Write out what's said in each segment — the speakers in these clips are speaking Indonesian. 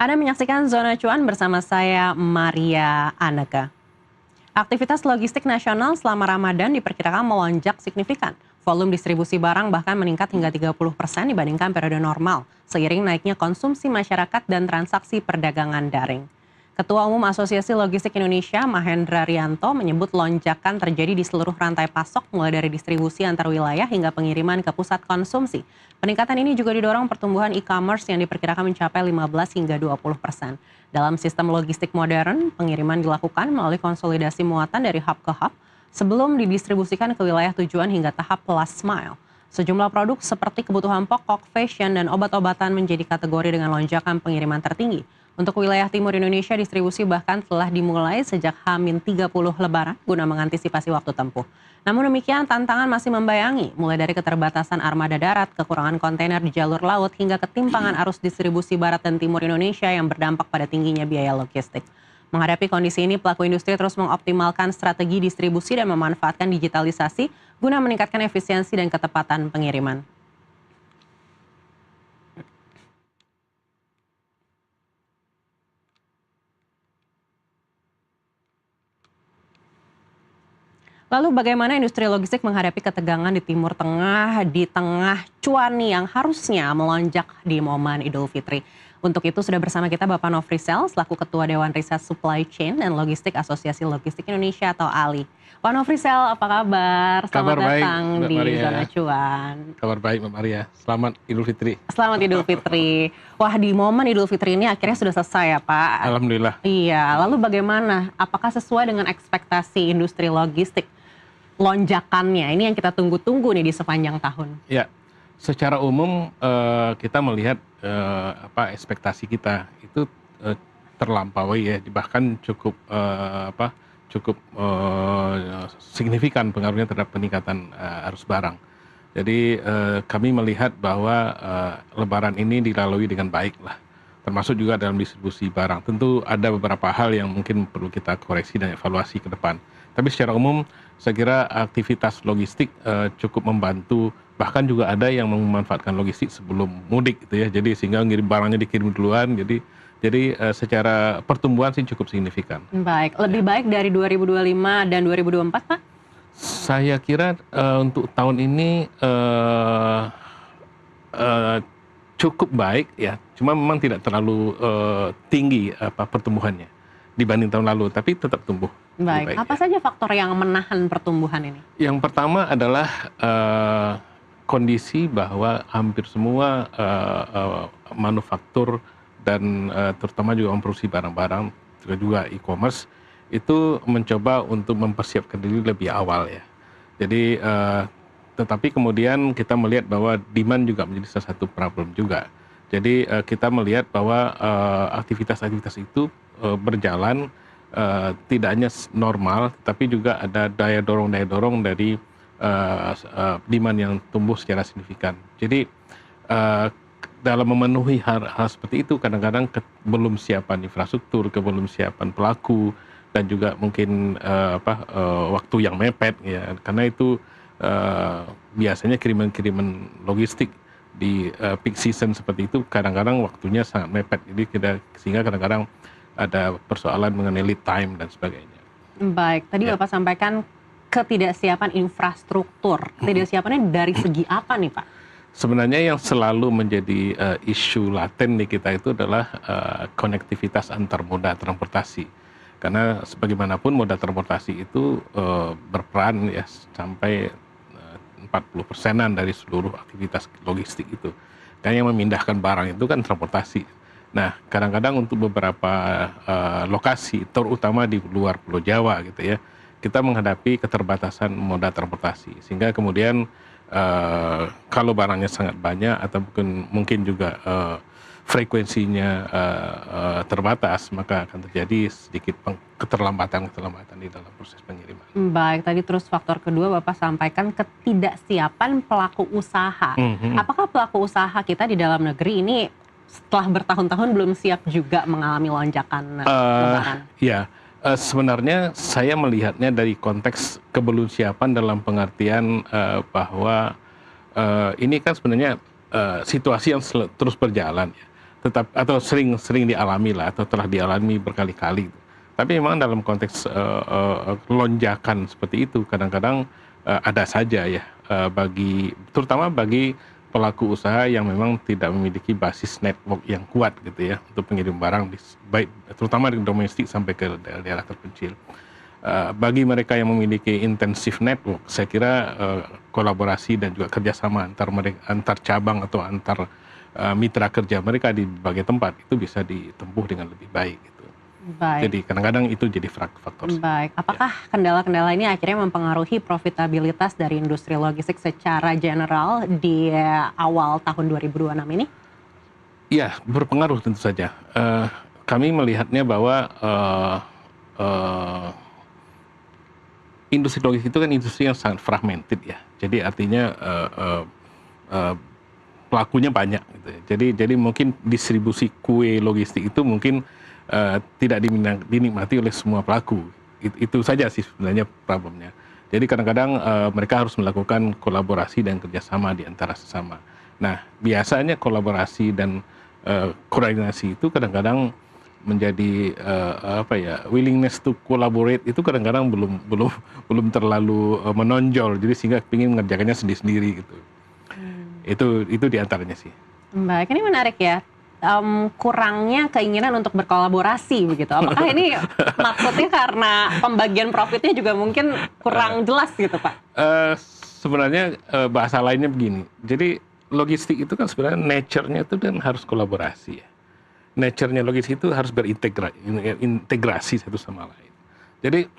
Anda menyaksikan Zona Cuan bersama saya, Maria Aneka. Aktivitas logistik nasional selama Ramadan diperkirakan melonjak signifikan. Volume distribusi barang bahkan meningkat hingga 30% dibandingkan periode normal, seiring naiknya konsumsi masyarakat dan transaksi perdagangan daring. Ketua Umum Asosiasi Logistik Indonesia, Mahendra Rianto, menyebut lonjakan terjadi di seluruh rantai pasok mulai dari distribusi antar wilayah hingga pengiriman ke pusat konsumsi. Peningkatan ini juga didorong pertumbuhan e-commerce yang diperkirakan mencapai 15 hingga 20%. Dalam sistem logistik modern, pengiriman dilakukan melalui konsolidasi muatan dari hub ke hub sebelum didistribusikan ke wilayah tujuan hingga tahap last mile. Sejumlah produk seperti kebutuhan pokok, fashion, dan obat-obatan menjadi kategori dengan lonjakan pengiriman tertinggi. Untuk wilayah timur Indonesia, distribusi bahkan telah dimulai sejak H-30 Lebaran guna mengantisipasi waktu tempuh. Namun demikian, tantangan masih membayangi, mulai dari keterbatasan armada darat, kekurangan kontainer di jalur laut, hingga ketimpangan arus distribusi barat dan timur Indonesia yang berdampak pada tingginya biaya logistik. Menghadapi kondisi ini, pelaku industri terus mengoptimalkan strategi distribusi dan memanfaatkan digitalisasi guna meningkatkan efisiensi dan ketepatan pengiriman. Lalu bagaimana industri logistik menghadapi ketegangan di Timur Tengah di tengah cuan yang harusnya melonjak di momen Idul Fitri? Untuk itu sudah bersama kita Bapak Nofrisel selaku Ketua Dewan Riset Supply Chain dan Logistik Asosiasi Logistik Indonesia atau ALI. Pak Nofrisel, apa kabar? Selamat datang di Zona Cuan. Kabar baik Mbak Maria, selamat Idul Fitri. Selamat Idul Fitri. Wah, di momen Idul Fitri ini akhirnya sudah selesai ya Pak? Alhamdulillah. Iya, lalu bagaimana? Apakah sesuai dengan ekspektasi industri logistik? Lonjakannya ini yang kita tunggu-tunggu nih di sepanjang tahun. Ya, secara umum kita melihat ekspektasi kita itu terlampaui ya, bahkan cukup signifikan pengaruhnya terhadap peningkatan arus barang. Jadi kami melihat bahwa Lebaran ini dilalui dengan baik lah, termasuk juga dalam distribusi barang. Tentu ada beberapa hal yang mungkin perlu kita koreksi dan evaluasi ke depan. Tapi secara umum saya kira aktivitas logistik cukup membantu, bahkan juga ada yang memanfaatkan logistik sebelum mudik gitu ya. Jadi sehingga barangnya dikirim duluan, jadi secara pertumbuhan sih cukup signifikan. Baik, lebih baik dari 2025 dan 2024 Pak? Saya kira untuk tahun ini cukup baik ya, cuma memang tidak terlalu tinggi pertumbuhannya dibanding tahun lalu, tapi tetap tumbuh. Baik, apa saja faktor yang menahan pertumbuhan ini? Yang pertama adalah kondisi bahwa hampir semua manufaktur dan terutama juga memproduksi barang-barang, juga e-commerce, itu mencoba untuk mempersiapkan diri lebih awal ya. Jadi, tetapi kemudian kita melihat bahwa demand juga menjadi salah satu problem juga. Jadi kita melihat bahwa aktivitas-aktivitas itu berjalan tidak hanya normal, tapi juga ada daya dorong dari demand yang tumbuh secara signifikan. Jadi dalam memenuhi hal seperti itu kadang-kadang belum siapan infrastruktur, belum siapan pelaku, dan juga mungkin waktu yang mepet ya, karena itu biasanya kiriman logistik di peak season seperti itu kadang-kadang waktunya sangat mepet, jadi sehingga kadang-kadang ada persoalan mengenai lead time dan sebagainya. Baik, tadi Bapak sampaikan ketidaksiapan infrastruktur. Ketidaksiapannya dari segi apa nih Pak? Sebenarnya yang selalu menjadi isu laten di kita itu adalah konektivitas antar moda transportasi. Karena sebagaimanapun moda transportasi itu berperan ya sampai 40%-an dari seluruh aktivitas logistik itu. Karena yang memindahkan barang itu kan transportasi. Nah, kadang-kadang untuk beberapa lokasi, terutama di luar Pulau Jawa gitu ya, kita menghadapi keterbatasan moda transportasi. Sehingga kemudian kalau barangnya sangat banyak atau mungkin juga frekuensinya terbatas, maka akan terjadi sedikit keterlambatan di dalam proses pengiriman. Baik, tadi terus faktor kedua Bapak sampaikan ketidaksiapan pelaku usaha. Apakah pelaku usaha kita di dalam negeri ini setelah bertahun-tahun belum siap juga mengalami lonjakan lebaran? Ya, sebenarnya saya melihatnya dari konteks kebelum siapan dalam pengertian bahwa ini kan sebenarnya situasi yang terus berjalan ya. tetap atau sering dialami lah atau telah dialami berkali-kali. Tapi memang dalam konteks lonjakan seperti itu kadang-kadang ada saja ya terutama bagi pelaku usaha yang memang tidak memiliki basis network yang kuat gitu ya untuk pengirim barang baik terutama di domestik sampai ke daerah terpencil. Bagi mereka yang memiliki intensif network, saya kira kolaborasi dan juga kerjasama antar cabang atau antar mitra kerja mereka di berbagai tempat itu bisa ditempuh dengan lebih baik gitu. Baik. Jadi kadang-kadang itu jadi faktor. Baik, apakah kendala-kendala ini akhirnya mempengaruhi profitabilitas dari industri logistik secara general di awal tahun 2026 ini? Iya, berpengaruh tentu saja. Kami melihatnya bahwa industri logistik itu kan industri yang sangat fragmented ya. Jadi artinya pelakunya banyak gitu ya. Jadi mungkin distribusi kue logistik itu mungkin tidak dinikmati oleh semua pelaku. Itu saja sih sebenarnya problemnya. Jadi kadang-kadang mereka harus melakukan kolaborasi dan kerjasama di antara sesama. Nah, biasanya kolaborasi dan koordinasi itu kadang-kadang menjadi willingness to collaborate itu kadang-kadang belum terlalu menonjol. Jadi sehingga ingin mengerjakannya sendiri-sendiri gitu. Itu diantaranya sih. Baik, ini menarik ya. Kurangnya keinginan untuk berkolaborasi begitu. Apakah ini maksudnya karena pembagian profitnya juga mungkin kurang jelas gitu, Pak? Sebenarnya bahasa lainnya begini. Jadi logistik itu kan sebenarnya nature-nya itu kan harus kolaborasi ya. Nature-nya logistik itu harus berintegrasi satu sama lain. Jadi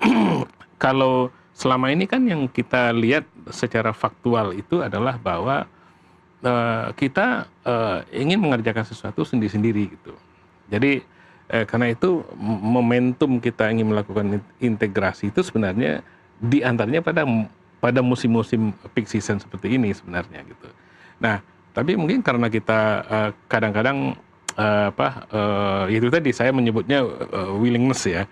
kalau selama ini kan yang kita lihat secara faktual itu adalah bahwa kita ingin mengerjakan sesuatu sendiri-sendiri gitu. Jadi karena itu momentum kita ingin melakukan integrasi itu sebenarnya diantaranya pada musim-musim peak season seperti ini sebenarnya gitu. Nah, tapi mungkin karena kita kadang-kadang itu tadi saya menyebutnya willingness ya,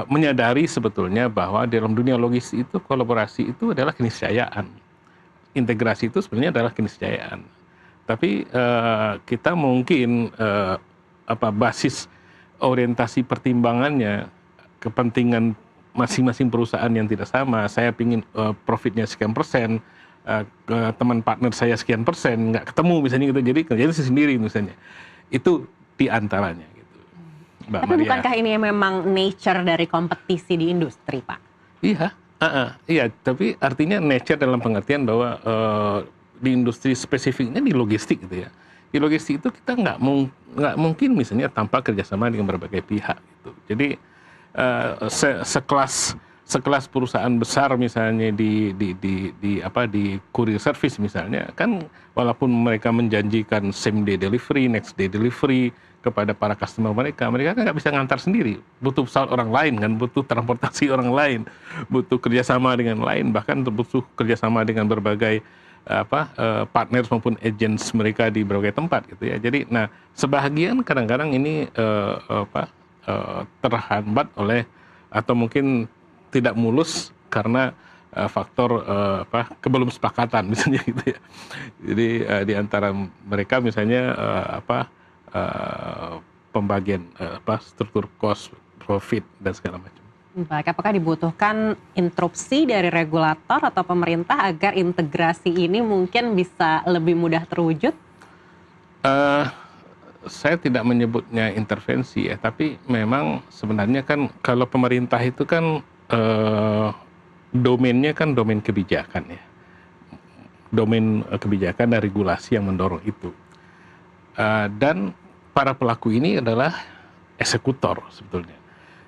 menyadari sebetulnya bahwa dalam dunia logistik itu kolaborasi itu adalah keniscayaan. Integrasi itu sebenarnya adalah keniscayaan. Tapi kita mungkin basis orientasi pertimbangannya kepentingan masing-masing perusahaan yang tidak sama. Saya pingin profitnya sekian persen, teman partner saya sekian persen, nggak ketemu misalnya gitu. Jadi kerjanya sendiri misalnya. Itu diantaranya gitu. Mbak Tapi Maria, bukankah ini memang nature dari kompetisi di industri, Pak? Iya. Iya, tapi artinya nature dalam pengertian bahwa di industri spesifiknya di logistik gitu ya. Di logistik itu kita nggak mungkin misalnya tanpa kerjasama dengan berbagai pihak gitu. Jadi sekelas perusahaan besar misalnya di courier service misalnya kan walaupun mereka menjanjikan same day delivery, next day delivery kepada para customer mereka kan nggak bisa ngantar sendiri, butuh pesawat orang lain kan, butuh transportasi orang lain, butuh kerjasama dengan lain, bahkan butuh kerjasama dengan berbagai partners maupun agents mereka di berbagai tempat gitu ya. Jadi, nah sebahagian kadang-kadang ini terhambat oleh atau mungkin tidak mulus karena faktor kebelum sepakatan misalnya gitu ya. Jadi di antara mereka misalnya pembagian struktur cost, profit dan segala macam. Baik, apakah dibutuhkan interupsi dari regulator atau pemerintah agar integrasi ini mungkin bisa lebih mudah terwujud? Saya tidak menyebutnya intervensi ya, tapi memang sebenarnya kan kalau pemerintah itu kan domainnya kan domain kebijakan ya, domain kebijakan dan regulasi yang mendorong itu. Dan para pelaku ini adalah eksekutor sebetulnya.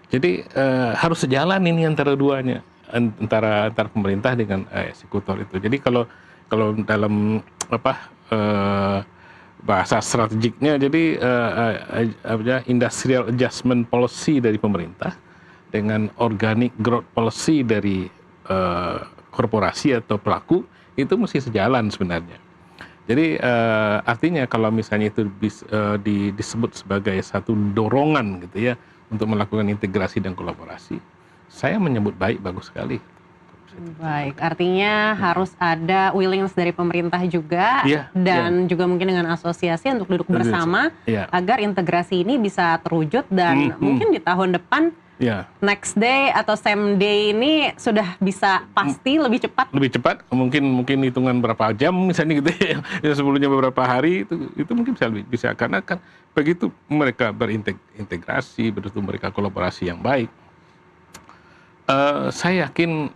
Jadi harus sejalan ini antara duanya, antara pemerintah dengan eksekutor itu. Jadi kalau dalam bahasa strategiknya, jadi industrial adjustment policy dari pemerintah dengan organic growth policy dari korporasi atau pelaku itu mesti sejalan sebenarnya. Jadi artinya kalau misalnya itu disebut sebagai satu dorongan gitu ya untuk melakukan integrasi dan kolaborasi, saya menyebut bagus sekali. Baik, artinya harus ada willingness dari pemerintah juga dan juga mungkin dengan asosiasi untuk duduk bersama agar integrasi ini bisa terwujud dan mungkin di tahun depan next day atau same day ini sudah bisa pasti lebih cepat. Lebih cepat, mungkin hitungan berapa jam misalnya gitu ya. Yang sebelumnya beberapa hari itu mungkin bisa karena kan begitu mereka berintegrasi, begitu mereka kolaborasi yang baik. Saya yakin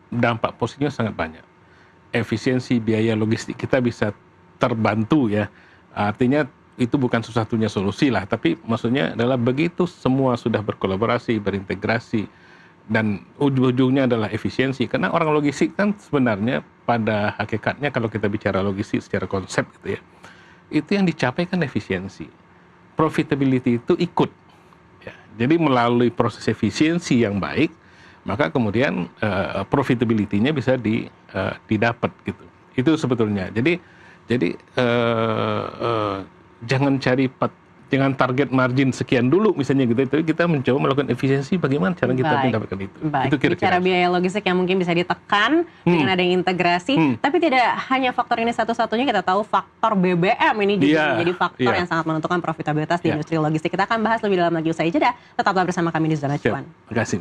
dampak positifnya sangat banyak. Efisiensi biaya logistik kita bisa terbantu ya. Artinya itu bukan satu-satunya solusi lah, tapi maksudnya adalah begitu semua sudah berkolaborasi, berintegrasi, dan ujung-ujungnya adalah efisiensi. Karena orang logistik kan sebenarnya pada hakikatnya kalau kita bicara logistik secara konsep gitu ya, itu yang dicapai kan efisiensi. Profitability itu ikut. Ya. Jadi melalui proses efisiensi yang baik, maka kemudian profitability-nya bisa didapat gitu. Itu sebetulnya. Jadi jangan target margin sekian dulu misalnya gitu. Tapi kita mencoba melakukan efisiensi bagaimana cara kita mendapatkan itu. Baik. Itu kira-kira. Bicara biaya logistik yang mungkin bisa ditekan dengan ada integrasi, tapi tidak hanya faktor ini satu-satunya, kita tahu faktor BBM ini juga menjadi faktor yang sangat menentukan profitabilitas di industri logistik. Kita akan bahas lebih dalam lagi usai jeda. Tetaplah bersama kami di Zona Cuan. Terima kasih.